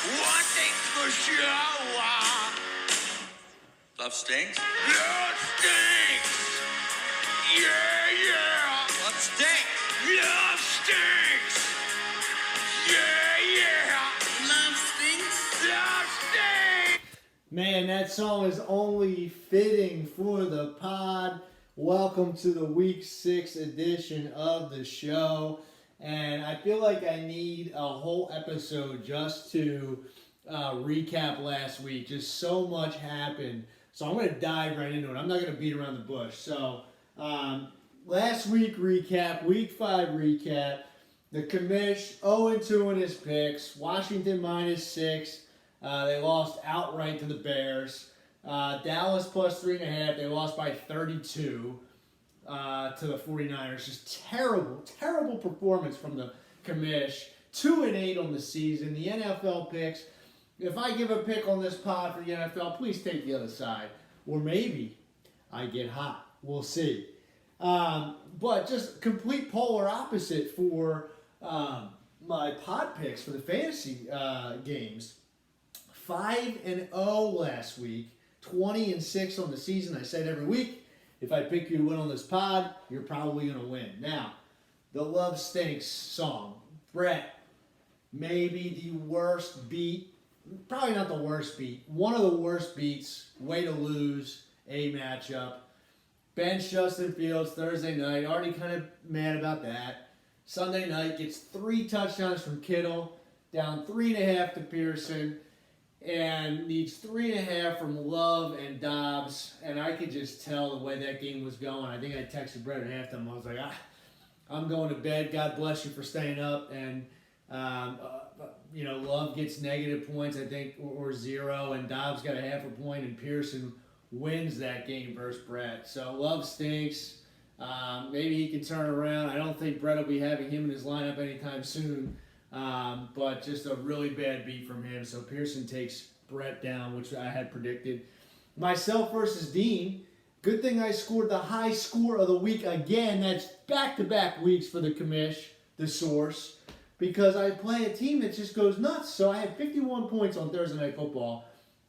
One thing for sure. Love stinks? Love stinks. Yeah, yeah. Love stinks. Love stinks. Yeah, yeah. Love stinks? Love stinks. Man, that song is only fitting for the pod. Welcome to the Week 6 edition of the show. And I feel like I need a whole episode just to recap last week. Just so much happened. So I'm going to dive right into it. I'm not going to beat around the bush. So last week recap, Week 5 recap. The commish 0-2 in his picks. Washington -6. They lost outright to the Bears. Dallas +3.5. They lost by 32 to the 49ers. Just terrible performance from the commish. 2-8 on the season. The NFL picks. If I give a pick on this pod for the NFL, please take the other side. Or maybe I get hot. We'll see. But just complete polar opposite for my pod picks for the fantasy games. 5-0 last week, 20-6 on the season. I said every week, if I pick you to win on this pod, you're probably going to win. Now, the Love Stinks song. Brett, maybe the worst beat, probably not the worst beat, one of the worst beats, way to lose a matchup. Bench Justin Fields Thursday night, already kind of mad about that. Sunday night, gets 3 touchdowns from Kittle, down 3.5 to Pearson, and needs 3.5 from Love and Dobbs. And I could just tell the way that game was going. I think I texted Brett at halftime. I was like, I'm going to bed. God bless you for staying up. And, Love gets negative points, I think, or 0. And Dobbs got a half a point. And Pearson wins that game versus Brett. So Love stinks. Maybe he can turn around. I don't think Brett will be having him in his lineup anytime soon. But just a really bad beat from him. So Pearson takes Brett down, which I had predicted. Myself versus Dean. Good thing I scored the high score of the week again. That's back-to-back weeks for the commish, the source. Because I play a team that just goes nuts. So I had 51 points on Thursday Night Football.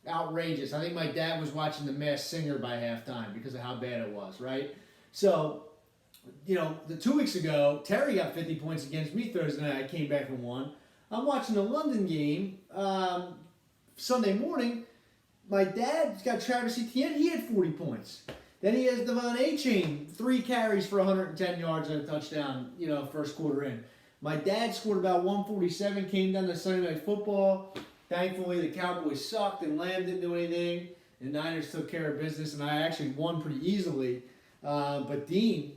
Outrageous. I think my dad was watching The Masked Singer by halftime because of how bad it was, right? So, the 2 weeks ago, Terry got 50 points against me Thursday night. I came back and won. I'm watching the London game Sunday morning. My dad's got Travis Etienne. He had 40 points. Then he has Devon Achane, 3 carries for 110 yards and a touchdown, first quarter in. My dad scored about 147, came down to Sunday Night Football. Thankfully, the Cowboys sucked and Lamb didn't do anything. The Niners took care of business, and I actually won pretty easily. But Dean,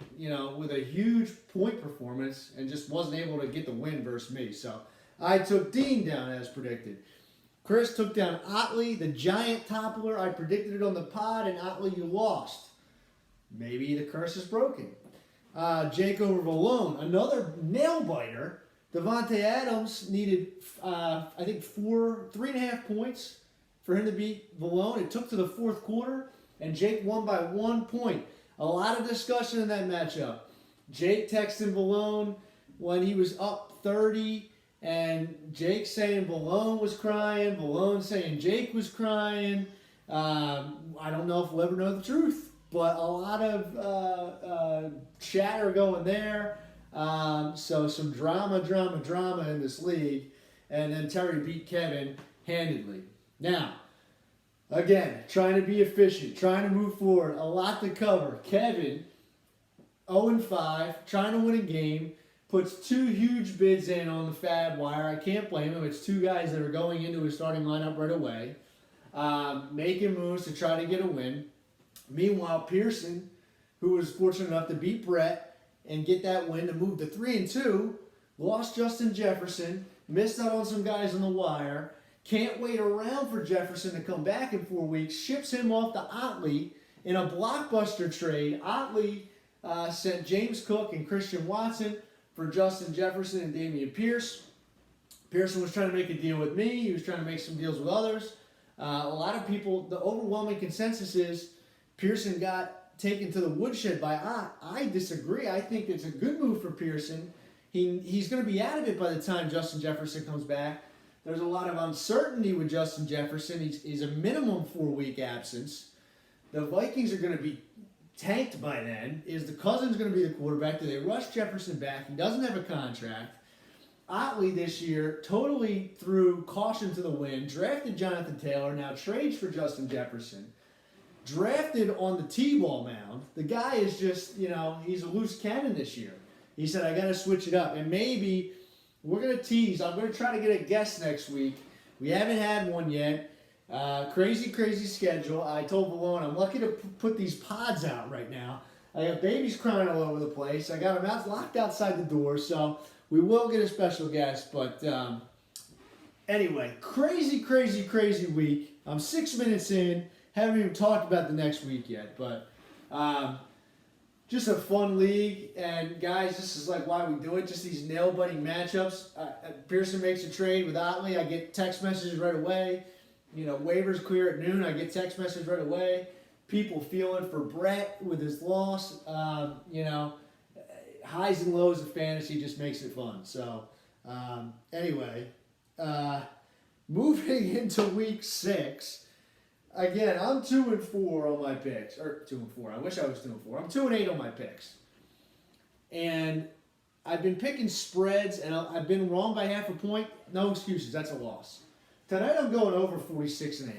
with a huge point performance and just wasn't able to get the win versus me. So I took Dean down as predicted. Chris took down Otley, the giant toppler. I predicted it on the pod, and Otley, you lost. Maybe the curse is broken. Jake over Valone, another nail-biter. Devontae Adams needed, 3.5 points for him to beat Valone. It took to the fourth quarter, and Jake won by 1 point. A lot of discussion in that matchup. Jake texting Valone when he was up 30, and Jake saying Valone was crying, Valone saying Jake was crying. I don't know if we'll ever know the truth, but a lot of chatter going there. So some drama in this league. And then Terry beat Kevin handedly. Now, again, trying to be efficient, trying to move forward, a lot to cover. Kevin, 0-5, trying to win a game, puts 2 huge bids in on the Fab Wire. I can't blame him. It's 2 guys that are going into his starting lineup right away, making moves to try to get a win. Meanwhile, Pearson, who was fortunate enough to beat Brett and get that win to move to 3-2, lost Justin Jefferson, missed out on some guys on the wire. Can't wait around for Jefferson to come back in 4 weeks. Ships him off to Otley in a blockbuster trade. Otley sent James Cook and Christian Watson for Justin Jefferson and Dameon Pierce. Pearson was trying to make a deal with me. He was trying to make some deals with others. A lot of people, the overwhelming consensus is Pearson got taken to the woodshed by Ott. I disagree. I think it's a good move for Pearson. He's going to be out of it by the time Justin Jefferson comes back. There's a lot of uncertainty with Justin Jefferson. He's a minimum 4-week absence. The Vikings are going to be tanked by then. Is the Cousins going to be the quarterback? Do they rush Jefferson back? He doesn't have a contract. Otley this year totally threw caution to the wind, drafted Jonathan Taylor, now trades for Justin Jefferson. Drafted on the T-ball mound. The guy is just, he's a loose cannon this year. He said, I got to switch it up. And maybe we're going to tease. I'm going to try to get a guest next week. We haven't had one yet. Crazy schedule. I told Valone I'm lucky to put these pods out right now. I got babies crying all over the place. I got them locked outside the door, so we will get a special guest. But anyway, crazy week. I'm 6 minutes in. Haven't even talked about the next week yet, but just a fun league. And guys, this is like why we do it. Just these nail-biting matchups. Pearson makes a trade with Otley. I get text messages right away. Waivers clear at noon. I get text message right away. People feeling for Brett with his loss. Highs and lows of fantasy just makes it fun. So, anyway, moving into week 6. Again, I'm 2-4 on my picks. Or 2-4. I wish I was 2-4. I'm 2-8 on my picks. And I've been picking spreads, and I've been wrong by half a point. No excuses. That's a loss. Tonight I'm going over 46.5.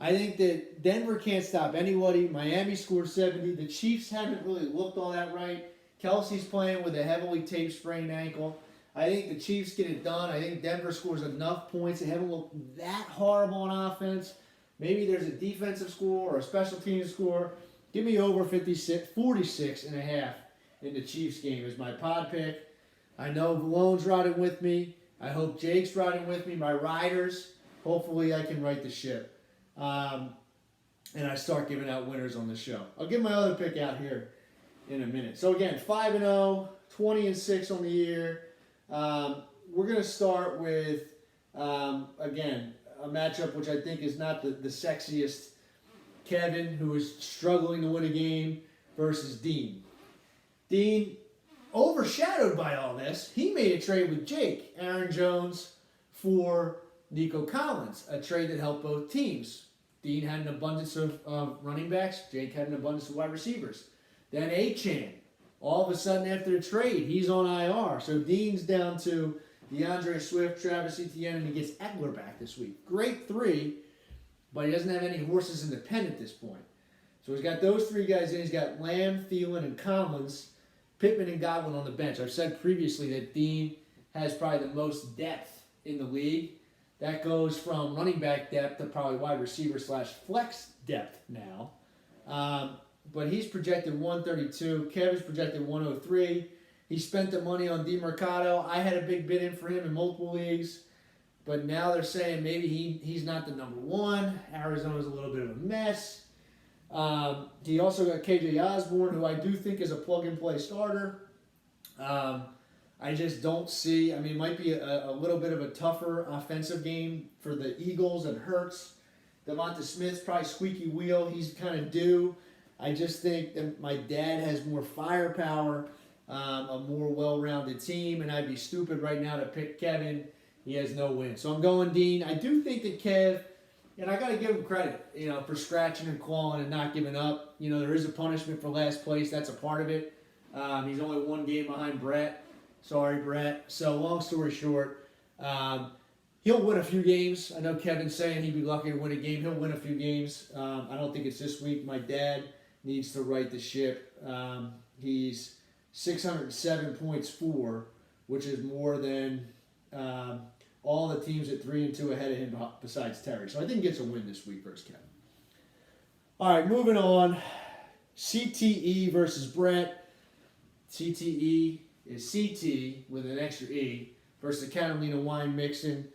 I think that Denver can't stop anybody. Miami scored 70. The Chiefs haven't really looked all that right. Kelsey's playing with a heavily taped sprained ankle. I think the Chiefs get it done. I think Denver scores enough points. They haven't looked that horrible on offense. Maybe there's a defensive score or a special teams score. Give me over 46.5 in the Chiefs game as my pod pick. I know Valone's riding with me. I hope Jake's riding with me. My riders. Hopefully I can right the ship. And I start giving out winners on the show. I'll give my other pick out here in a minute. So again, 5-0, 20-6 on the year. We're going to start with, again, a matchup which I think is not the sexiest. Kevin, who is struggling to win a game, versus Dean. Dean, overshadowed by all this, he made a trade with Jake, Aaron Jones, for Nico Collins, a trade that helped both teams. Dean had an abundance of running backs. Jake had an abundance of wide receivers. Then Achane, all of a sudden after the trade, he's on IR. So Dean's down to DeAndre Swift, Travis Etienne, and he gets Eckler back this week. Great 3, but he doesn't have any horses in the pen at this point. So he's got those 3 guys in. He's got Lamb, Thielen, and Collins, Pittman, and Godwin on the bench. I've said previously that Dean has probably the most depth in the league. That goes from running back depth to probably wide receiver / flex depth now. But he's projected 132. Kevin's projected 103. He spent the money on DeMarcado. I had a big bid in for him in multiple leagues. But now they're saying maybe he's not the number 1. Arizona's a little bit of a mess. He also got KJ Osborne, who I do think is a plug-and-play starter. I just don't see. It might be a little bit of a tougher offensive game for the Eagles and Hurts. Devonta Smith's probably squeaky wheel. He's kind of due. I just think that my dad has more firepower, a more well-rounded team, and I'd be stupid right now to pick Kevin. He has no win. So I'm going Dean. I do think that Kev, and I got to give him credit, for scratching and clawing and not giving up. There is a punishment for last place. That's a part of it. He's only 1 game behind Brett. Sorry, Brett. So long story short, he'll win a few games. I know Kevin's saying he'd be lucky to win a game. He'll win a few games. I don't think it's this week. My dad needs to right the ship. He's 607 points for, which is more than all the teams at 3-2 ahead of him besides Terry. So I think he gets a win this week versus Kevin. All right, moving on. CTE versus Brett. CTE is CT with an extra E versus the Catalina wine mixing.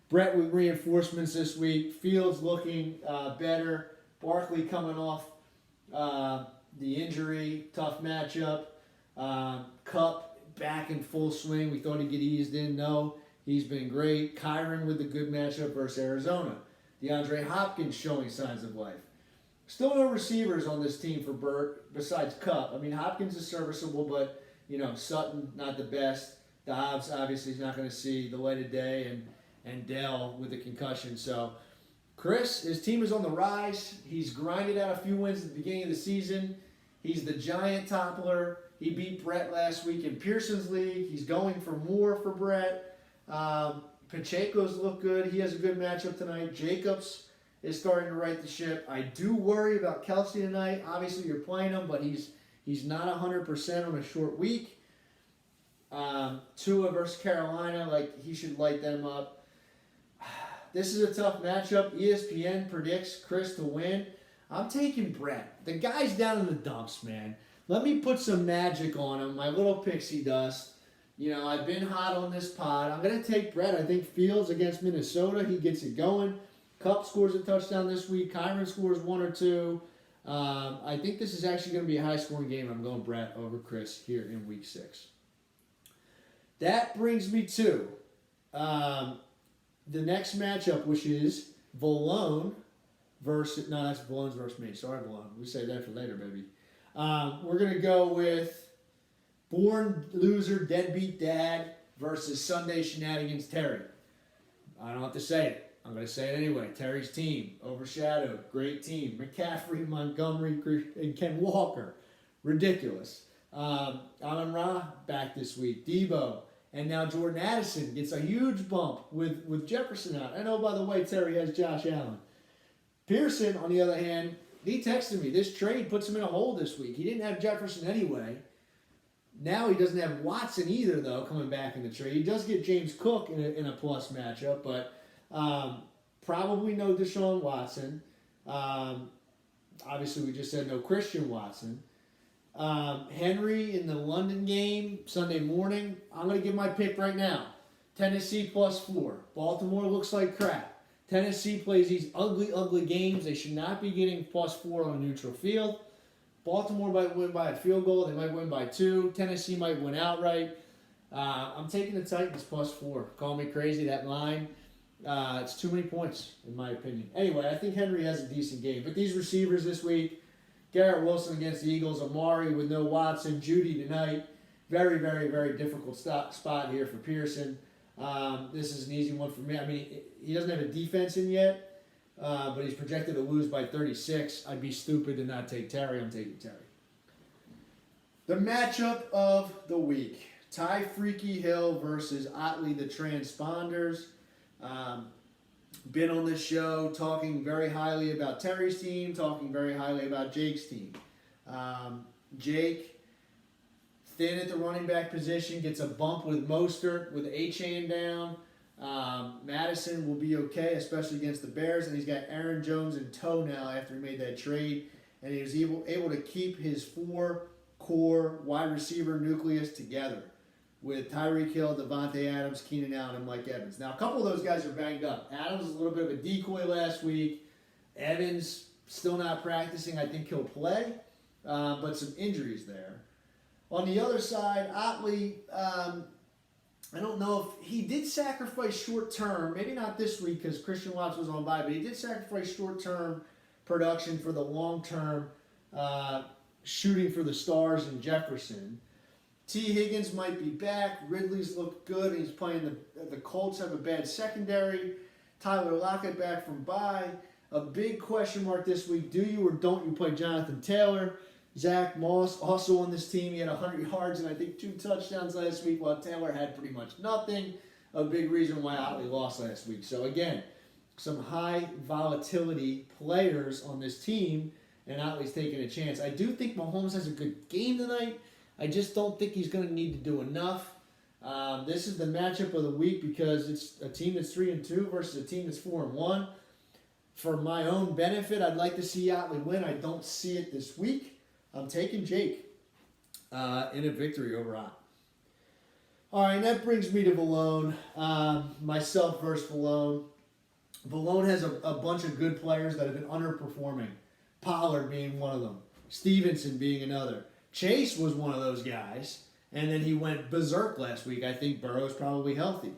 Brett with reinforcements this week. Fields looking better. Barkley coming off the injury. Tough matchup. Cup back in full swing. We thought he'd get eased in. No, he's been great. Kyron with a good matchup versus Arizona. DeAndre Hopkins showing signs of life. Still no receivers on this team for Burt besides Cup. Hopkins is serviceable, but Sutton not the best. Dobbs obviously is not going to see the light of day, and Dell with the concussion. So Chris, his team is on the rise. He's grinded out a few wins at the beginning of the season. He's the giant toppler. He beat Brett last week in Pearson's league. He's going for more for Brett. Pacheco's look good. He has a good matchup tonight. Jacobs is starting to right the ship. I do worry about Kelsey tonight. Obviously, you're playing him, but he's not 100% on a short week. Tua versus Carolina, he should light them up. This is a tough matchup. ESPN predicts Chris to win. I'm taking Brett. The guy's down in the dumps, man. Let me put some magic on him, my little pixie dust. I've been hot on this pod. I'm going to take Brett. I think Fields against Minnesota, he gets it going. Kupp scores a touchdown this week. Kyron scores 1 or 2. I think this is actually going to be a high-scoring game. I'm going Brett over Chris here in Week 6. That brings me to the next matchup, which is Valone versus... No, that's Valone's versus me. Sorry, Valone. We save that for later, baby. We're going to go with Born Loser Deadbeat Dad versus Sunday Shenanigans Terry. I don't have to say it. I'm going to say it anyway. Terry's team, overshadowed, great team. McCaffrey, Montgomery, and Ken Walker. Ridiculous. Amon-Ra back this week. Debo. And now Jordan Addison gets a huge bump with Jefferson out. I know, by the way, Terry has Josh Allen. Pearson, on the other hand, he texted me. This trade puts him in a hole this week. He didn't have Jefferson anyway. Now he doesn't have Watson either, though, coming back in the trade. He does get James Cook in a plus matchup, but probably no Deshaun Watson. Obviously, we just said no Christian Watson. Henry in the London game Sunday morning. I'm going to give my pick right now. Tennessee +4. Baltimore looks like crap. Tennessee plays these ugly, ugly games. They should not be getting +4 on a neutral field. Baltimore might win by a field goal. They might win by 2. Tennessee might win outright. I'm taking the Titans +4. Call me crazy, that line. It's too many points, in my opinion. Anyway, I think Henry has a decent game. But these receivers this week, Garrett Wilson against the Eagles, Amari with no Watson, Judy tonight. Very, very, very difficult spot here for Pearson. This is an easy one for me. I mean, he doesn't have a defense in yet, but he's projected to lose by 36. I'd be stupid to not take Terry. I'm taking Terry. The matchup of the week. Ty Freaky Hill versus Otley the Transponders. Been on this show talking very highly about Terry's team, talking very highly about Jake's team. Jake, thin at the running back position, gets a bump with Mostert with A-Chain down. Madison will be okay, especially against the Bears, and he's got Aaron Jones in tow now after he made that trade, and he was able to keep his 4-core wide receiver nucleus together with Tyreek Hill, Devontae Adams, Keenan Allen, and Mike Evans. Now, a couple of those guys are banged up. Adams was a little bit of a decoy last week. Evans still not practicing. I think he'll play, but some injuries there. On the other side, Otley, I don't know if he did sacrifice short-term, maybe not this week because Christian Watson was on bye, but he did sacrifice short-term production for the long-term shooting for the stars in Jefferson. T. Higgins might be back. Ridley's looked good. He's playing the Colts have a bad secondary. Tyler Lockett back from bye. A big question mark this week. Do you or don't you play Jonathan Taylor? Zach Moss also on this team. He had 100 yards and I think 2 touchdowns last week while Taylor had pretty much nothing. A big reason why Otley lost last week. So again, some high volatility players on this team and Otley's taking a chance. I do think Mahomes has a good game tonight. I just don't think he's going to need to do enough. This is the matchup of the week because it's a team that's 3-2 versus a team that's 4-1. For my own benefit, I'd like to see Otley win. I don't see it this week. I'm taking Jake in a victory over Otley. All right, that brings me to Valone. Myself versus Valone. Valone has a bunch of good players that have been underperforming. Pollard being one of them. Stevenson being another. Chase was one of those guys, and then he went berserk last week. I think Burrow's probably healthy.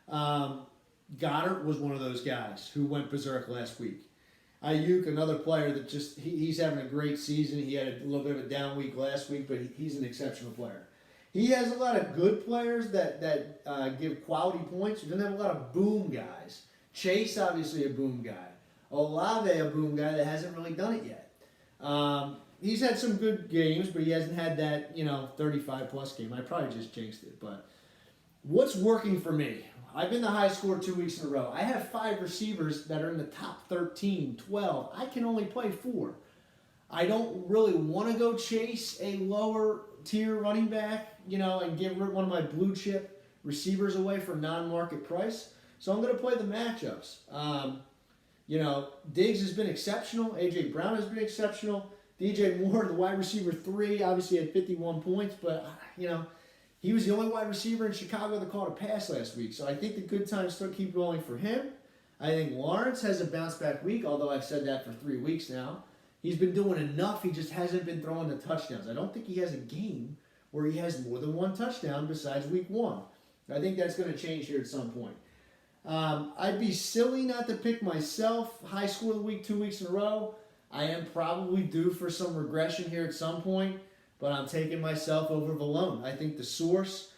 Goddard was one of those guys who went berserk last week. Ayuk, another player that he's having a great season. He had a little bit of a down week last week, but he's an exceptional player. He has a lot of good players that give quality points. He doesn't have a lot of boom guys. Chase, obviously, a boom guy. Olave, a boom guy that hasn't really done it yet. He's had some good games, but he hasn't had that, 35-plus game. I probably just jinxed it. But what's working for me? I've been the high scorer 2 weeks in a row. I have 5 receivers that are in the top 13, 12. I can only play 4. I don't really want to go chase a lower tier running back, and give one of my blue chip receivers away for non-market price. So I'm going to play the matchups. Diggs has been exceptional. A.J. Brown has been exceptional. DJ Moore, the wide receiver 3, obviously had 51 points, but, he was the only wide receiver in Chicago that caught a pass last week. So I think the good times still keep rolling for him. I think Lawrence has a bounce-back week, although I've said that for 3 weeks now. He's been doing enough. He just hasn't been throwing the touchdowns. I don't think he has a game where he has more than 1 touchdown besides week 1. I think that's going to change here at some point. I'd be silly not to pick myself high score of the week 2 weeks in a row. I am probably due for some regression here at some point, but I'm taking myself over Valone. I think the source,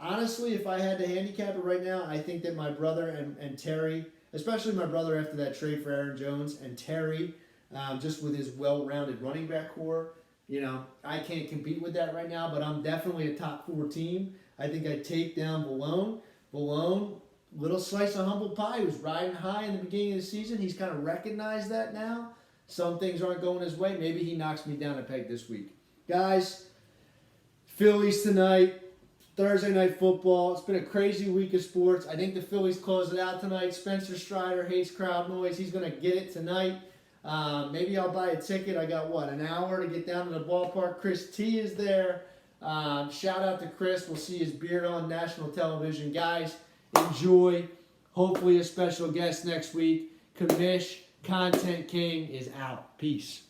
honestly, if I had to handicap it right now, I think that my brother and Terry, especially my brother after that trade for Aaron Jones, and Terry, just with his well-rounded running back core, I can't compete with that right now, but I'm definitely a top 4 team. I think I take down Valone. Valone, little slice of humble pie, who's riding high in the beginning of the season. He's kind of recognized that now. Some things aren't going his way. Maybe he knocks me down a peg this week. Guys, Phillies tonight, Thursday Night Football. It's been a crazy week of sports. I think the Phillies close it out tonight. Spencer Strider hates crowd noise. He's going to get it tonight. Maybe I'll buy a ticket. I got, an hour to get down to the ballpark. Chris T is there. Shout out to Chris. We'll see his beard on national television. Guys, enjoy. Hopefully a special guest next week. Kamish, Content King, is out. Peace.